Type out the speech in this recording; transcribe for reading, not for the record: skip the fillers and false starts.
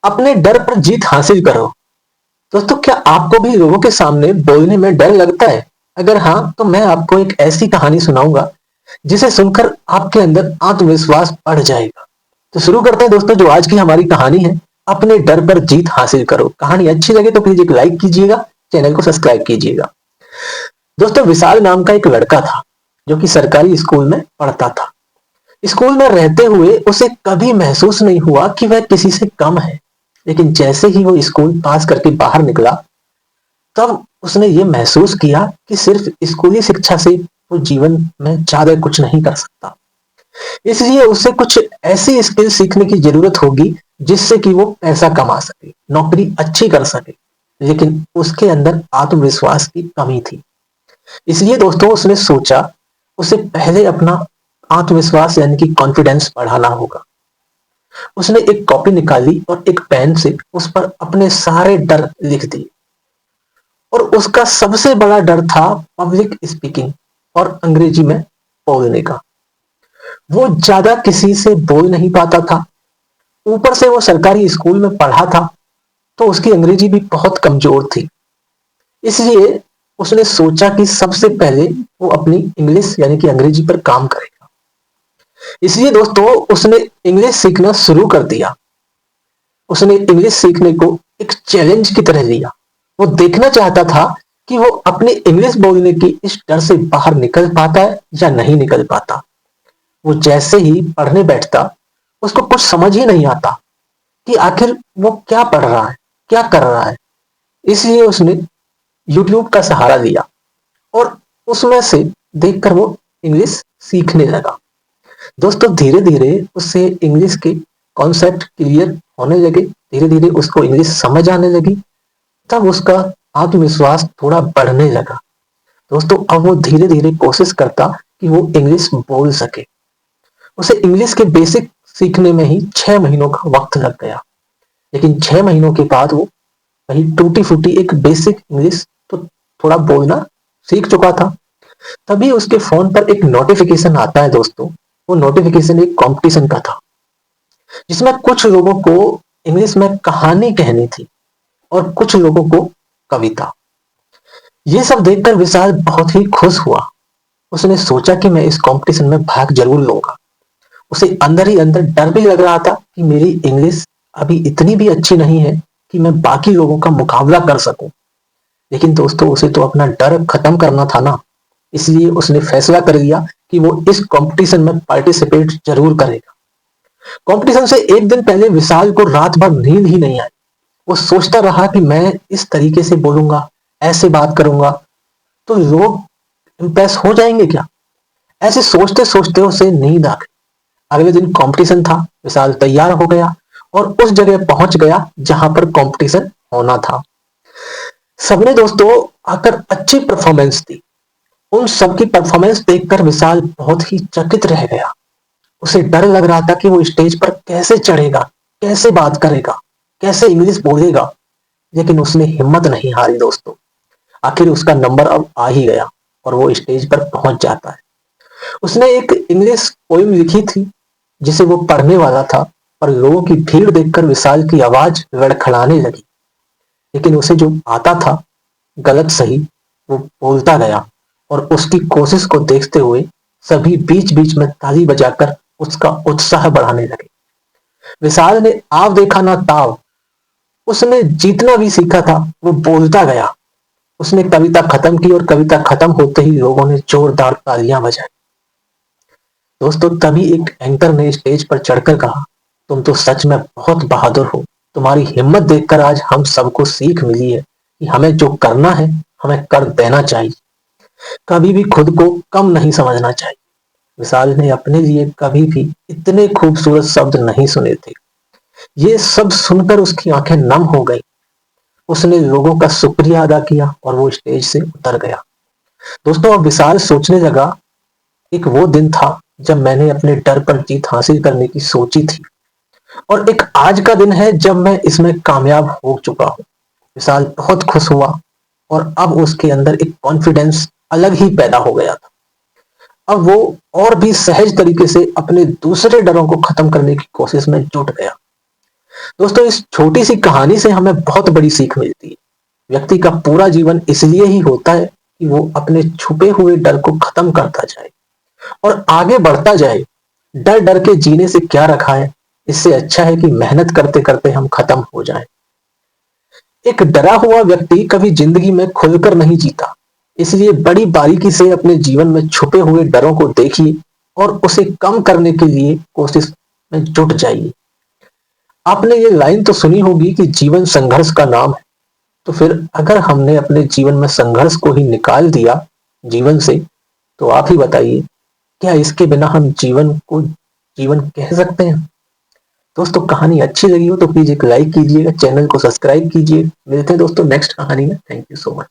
अपने डर पर जीत हासिल करो। दोस्तों, क्या आपको भी लोगों के सामने बोलने में डर लगता है? अगर हाँ, तो मैं आपको एक ऐसी कहानी सुनाऊंगा जिसे सुनकर आपके अंदर आत्मविश्वास बढ़ जाएगा। तो शुरू करते हैं दोस्तों। जो आज की हमारी कहानी है, अपने डर पर जीत हासिल करो। कहानी अच्छी लगे तो प्लीज एक लाइक कीजिएगा, चैनल को सब्सक्राइब कीजिएगा। दोस्तों, विशाल नाम का एक लड़का था जो कि सरकारी स्कूल में पढ़ता था। स्कूल में रहते हुए उसे कभी महसूस नहीं हुआ कि वह किसी से कम है। लेकिन जैसे ही वो स्कूल पास करके बाहर निकला, तब उसने ये महसूस किया कि सिर्फ स्कूली शिक्षा से वो जीवन में ज्यादा कुछ नहीं कर सकता। इसलिए उसे कुछ ऐसी स्किल सीखने की जरूरत होगी जिससे कि वो पैसा कमा सके, नौकरी अच्छी कर सके। लेकिन उसके अंदर आत्मविश्वास की कमी थी। इसलिए दोस्तों उसने सोचा, उसे पहले अपना आत्मविश्वास यानी कि कॉन्फिडेंस बढ़ाना होगा। उसने एक कॉपी निकाली और एक पेन से उस पर अपने सारे डर लिख दिए। और उसका सबसे बड़ा डर था पब्लिक स्पीकिंग और अंग्रेजी में बोलने का। वो ज्यादा किसी से बोल नहीं पाता था। ऊपर से वो सरकारी स्कूल में पढ़ा था, तो उसकी अंग्रेजी भी बहुत कमजोर थी। इसलिए उसने सोचा कि सबसे पहले वो अपनी इंग्लिश यानी कि अंग्रेजी पर काम करेगा। इसलिए दोस्तों उसने इंग्लिश सीखना शुरू कर दिया। उसने इंग्लिश सीखने को एक चैलेंज की तरह लिया। वो देखना चाहता था कि वो अपने इंग्लिश बोलने की इस डर से बाहर निकल पाता है या नहीं निकल पाता। वो जैसे ही पढ़ने बैठता, उसको कुछ समझ ही नहीं आता कि आखिर वो क्या पढ़ रहा है, क्या कर रहा है। इसलिए उसने यूट्यूब का सहारा लिया और उसमें से देखकर वो इंग्लिश सीखने लगा। दोस्तों धीरे धीरे उससे इंग्लिश के कॉन्सेप्ट क्लियर होने लगे, धीरे धीरे उसको इंग्लिश समझ आने लगी। तब उसका आत्मविश्वास थोड़ा बढ़ने लगा। दोस्तों अब वो धीरे धीरे कोशिश करता कि वो इंग्लिश बोल सके। उसे इंग्लिश के बेसिक सीखने में ही 6 महीनों का वक्त लग गया। लेकिन 6 महीनों के बाद वो वही टूटी फूटी एक बेसिक इंग्लिश तो थोड़ा बोलना सीख चुका था। तभी उसके फोन पर एक नोटिफिकेशन आता है दोस्तों। वो नोटिफिकेशन एक कंपटीशन का था, जिसमें कुछ लोगों को इंग्लिश में कहानी कहनी थी और कुछ लोगों को कविता। ये सब देखकर विशाल बहुत ही खुश हुआ। उसने सोचा कि मैं इस कंपटीशन में भाग जरूर लूंगा। उसे अंदर ही अंदर डर भी लग रहा था कि मेरी इंग्लिश अभी इतनी भी अच्छी नहीं है कि मैं बाकी लोगों का मुकाबला कर सकूं। लेकिन दोस्तों उसे तो अपना डर खत्म करना था ना। इसलिए उसने फैसला कर लिया कि वो इस कंपटीशन में पार्टिसिपेट जरूर करेगा। कंपटीशन से एक दिन पहले विशाल को रात भर नींद ही नहीं आई। वो सोचता रहा कि मैं इस तरीके से बोलूंगा, ऐसे बात करूंगा, तो लोग इम्प्रेस हो जाएंगे क्या। ऐसे सोचते सोचते उसे नींद आ गई। अगले दिन कंपटीशन था। विशाल तैयार हो गया और उस जगह पहुंच गया जहां पर कंपटीशन होना था। सबने दोस्तों आकर अच्छी परफॉर्मेंस दी। उन सबकी परफॉर्मेंस देखकर विशाल बहुत ही चकित रह गया। उसे डर लग रहा था कि वो स्टेज पर कैसे चढ़ेगा, कैसे बात करेगा, कैसे इंग्लिश बोलेगा। लेकिन उसने हिम्मत नहीं हारी दोस्तों। आखिर उसका नंबर अब आ ही गया और वो स्टेज पर पहुंच जाता है। उसने एक इंग्लिश पोइम लिखी थी जिसे वो पढ़ने वाला था, पर लोगों की भीड़ देखकर विशाल की आवाज लड़खड़ाने लगी। लेकिन उसे जो आता था, गलत सही, वो बोलता गया और उसकी कोशिश को देखते हुए सभी बीच बीच में ताली बजाकर उसका उत्साह बढ़ाने लगे। विशाल ने आव देखा ना ताव, उसने जीतना भी सीखा था। वो बोलता गया। उसने कविता खत्म की और कविता खत्म होते ही लोगों ने जोरदार तालियां बजाई। दोस्तों तभी एक एंकर ने स्टेज पर चढ़कर कहा, तुम तो सच में बहुत बहादुर हो। तुम्हारी हिम्मत देखकर आज हम सबको सीख मिली है कि हमें जो करना है हमें कर देना चाहिए। कभी भी खुद को कम नहीं समझना चाहिए। विशाल ने अपने लिए कभी भी इतने खूबसूरत शब्द नहीं सुने थे। ये सब सुनकर उसकी आंखें नम हो गई। उसने लोगों का शुक्रिया अदा किया और वो स्टेज से उतर गया। दोस्तों अब विशाल सोचने लगा, एक वो दिन था जब मैंने अपने डर पर जीत हासिल करने की सोची थी, और एक आज का दिन है जब मैं इसमें कामयाब हो चुका हूँ। विशाल बहुत खुश हुआ और अब उसके अंदर एक कॉन्फिडेंस अलग ही पैदा हो गया था। अब वो और भी सहज तरीके से अपने दूसरे डरों को खत्म करने की कोशिश में जुट गया। दोस्तों, इस छोटी सी कहानी से हमें बहुत बड़ी सीख मिलती है। व्यक्ति का पूरा जीवन इसलिए ही होता है कि वो अपने छुपे हुए डर को खत्म करता जाए और आगे बढ़ता जाए। डर डर के जीने से क्या रखा है, इससे अच्छा है कि मेहनत करते करते हम खत्म हो जाएं। एक डरा हुआ व्यक्ति कभी जिंदगी में खुलकर नहीं जीता। इसलिए बड़ी बारीकी से अपने जीवन में छुपे हुए डरों को देखिए और उसे कम करने के लिए कोशिश में जुट जाइए। आपने ये लाइन तो सुनी होगी कि जीवन संघर्ष का नाम है। तो फिर अगर हमने अपने जीवन में संघर्ष को ही निकाल दिया जीवन से, तो आप ही बताइए, क्या इसके बिना हम जीवन को जीवन कह सकते हैं? दोस्तों, कहानी अच्छी लगी हो तो प्लीज एक लाइक कीजिएगा, चैनल को सब्सक्राइब कीजिए। मिलते हैं दोस्तों नेक्स्ट कहानी में। Thank you so much.